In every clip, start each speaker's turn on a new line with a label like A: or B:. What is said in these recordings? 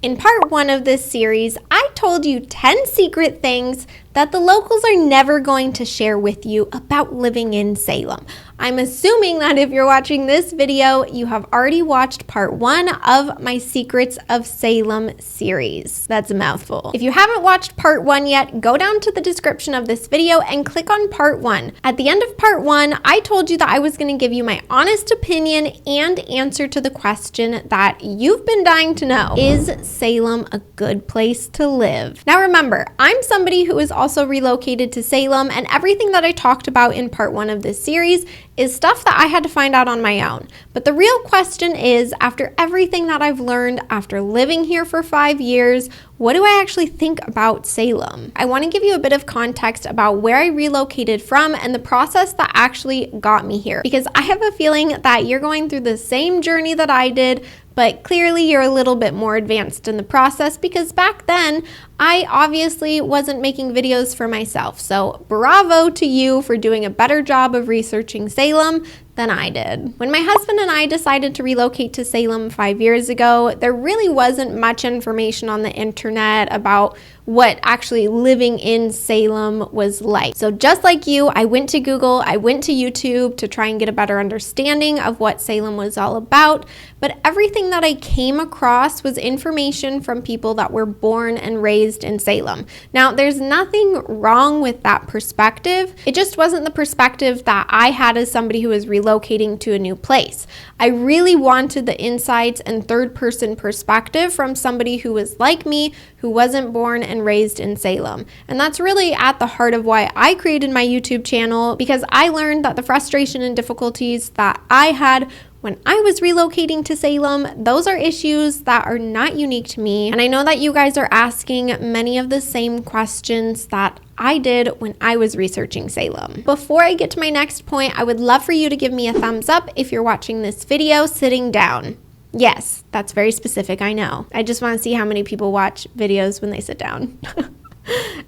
A: In part 1 of this series, I told you 10 secret things that the locals are never going to share with you about living in Salem. I'm assuming that if you're watching this video, you have already watched part 1 of my Secrets of Salem series. That's a mouthful. If you haven't watched part 1 yet, go down to the description of this video and click on part 1. At the end of part 1, I told you that I was going to give you my honest opinion and answer to the question that you've been dying to know. Is Salem a good place to live? Now remember, I'm somebody who is also relocated to Salem, and everything that I talked about in part 1 of this series is stuff that I had to find out on my own. But the real question is, after everything that I've learned after living here for 5 years, what do I actually think about Salem? I want to give you a bit of context about where I relocated from and the process that actually got me here, because I have a feeling that you're going through the same journey that I did, but clearly you're a little bit more advanced in the process, because back then I obviously wasn't making videos for myself. So bravo to you for doing a better job of researching Salem than I did. When my husband and I decided to relocate to Salem 5 years ago, there really wasn't much information on the internet about what actually living in Salem was like. So just like you, I went to Google, I went to YouTube to try and get a better understanding of what Salem was all about, but everything that I came across was information from people that were born and raised in Salem. Now, there's nothing wrong with that perspective. It just wasn't the perspective that I had as somebody who was relocating to a new place. I really wanted the insights and third-person perspective from somebody who was like me, who wasn't born and raised in Salem. And that's really at the heart of why I created my YouTube channel, because I learned that the frustration and difficulties that I had when I was relocating to Salem, those are issues that are not unique to me. And I know that you guys are asking many of the same questions that I did when I was researching Salem. Before I get to my next point, I would love for you to give me a thumbs up if you're watching this video sitting down. Yes, that's very specific, I know. I just want to see how many people watch videos when they sit down.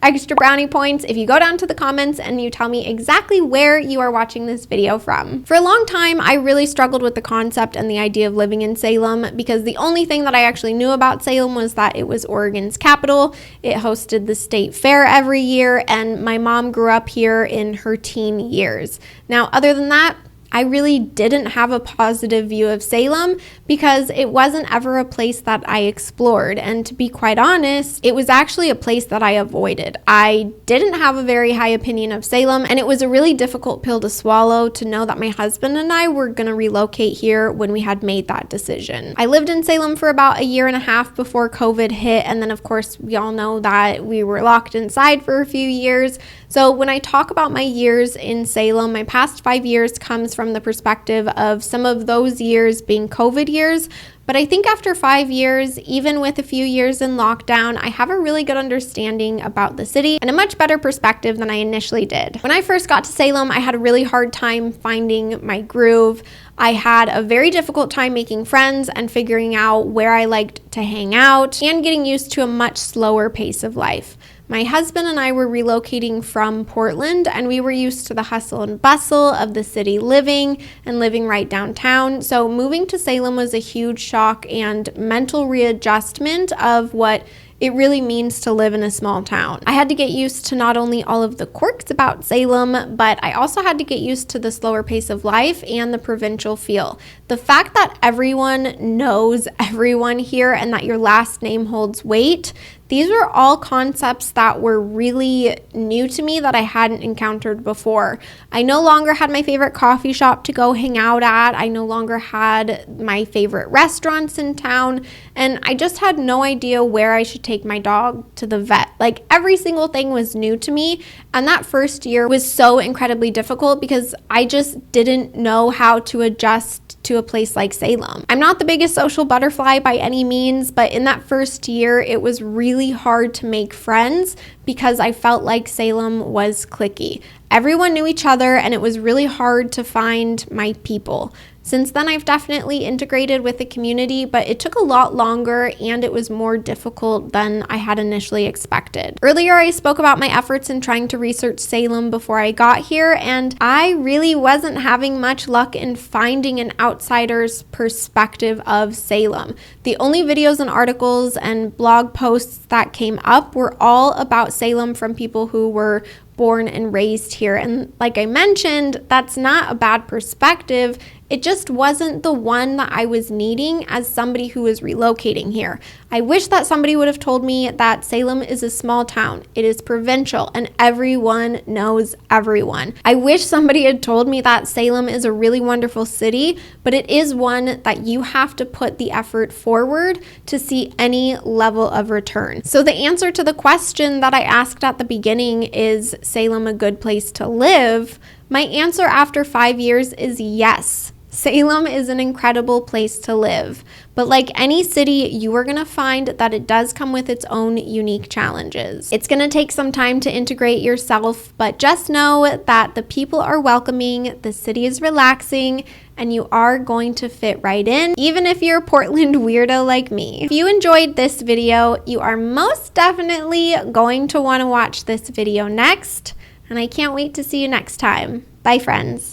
A: Extra brownie points if you go down to the comments and you tell me exactly where you are watching this video from. For a long time, I really struggled with the concept and the idea of living in Salem, because the only thing that I actually knew about Salem was that it was Oregon's capital. It hosted the state fair every year, and my mom grew up here in her teen years. Now, other than that, I really didn't have a positive view of Salem because it wasn't ever a place that I explored. And to be quite honest, it was actually a place that I avoided. I didn't have a very high opinion of Salem, and it was a really difficult pill to swallow to know that my husband and I were going to relocate here when we had made that decision. I lived in Salem for about 1.5 years before COVID hit, and then of course we all know that we were locked inside for a few years. So when I talk about my years in Salem, my past 5 years comes from the perspective of some of those years being COVID years. But I think after 5 years, even with a few years in lockdown, I have a really good understanding about the city and a much better perspective than I initially did. When I first got to Salem, I had a really hard time finding my groove. I had a very difficult time making friends and figuring out where I liked to hang out and getting used to a much slower pace of life. My husband and I were relocating from Portland, and we were used to the hustle and bustle of the city living and living right downtown. So moving to Salem was a huge shock and mental readjustment of what it really means to live in a small town. I had to get used to not only all of the quirks about Salem, but I also had to get used to the slower pace of life and the provincial feel. The fact that everyone knows everyone here and that your last name holds weight, these were all concepts that were really new to me that I hadn't encountered before. I no longer had my favorite coffee shop to go hang out at. I no longer had my favorite restaurants in town. And I just had no idea where I should take my dog to the vet. Like, every single thing was new to me. And that first year was so incredibly difficult because I just didn't know how to adjust to a place like Salem. I'm not the biggest social butterfly by any means, but in that first year, it was really hard to make friends because I felt like Salem was cliquey. Everyone knew each other, and it was really hard to find my people. Since then, I've definitely integrated with the community, but it took a lot longer and it was more difficult than I had initially expected. Earlier, I spoke about my efforts in trying to research Salem before I got here, and I really wasn't having much luck in finding an outsider's perspective of Salem. The only videos and articles and blog posts that came up were all about Salem from people who were born and raised here. And like I mentioned, that's not a bad perspective. It just wasn't the one that I was needing as somebody who is relocating here. I wish that somebody would have told me that Salem is a small town. It is provincial and everyone knows everyone. I wish somebody had told me that Salem is a really wonderful city, but it is one that you have to put the effort forward to see any level of return. So the answer to the question that I asked at the beginning, is Salem a good place to live? My answer after 5 years is yes. Salem is an incredible place to live, but like any city, you are going to find that it does come with its own unique challenges. It's going to take some time to integrate yourself, but just know that the people are welcoming, the city is relaxing, and you are going to fit right in, even if you're a Portland weirdo like me. If you enjoyed this video, you are most definitely going to want to watch this video next, and I can't wait to see you next time. Bye, friends.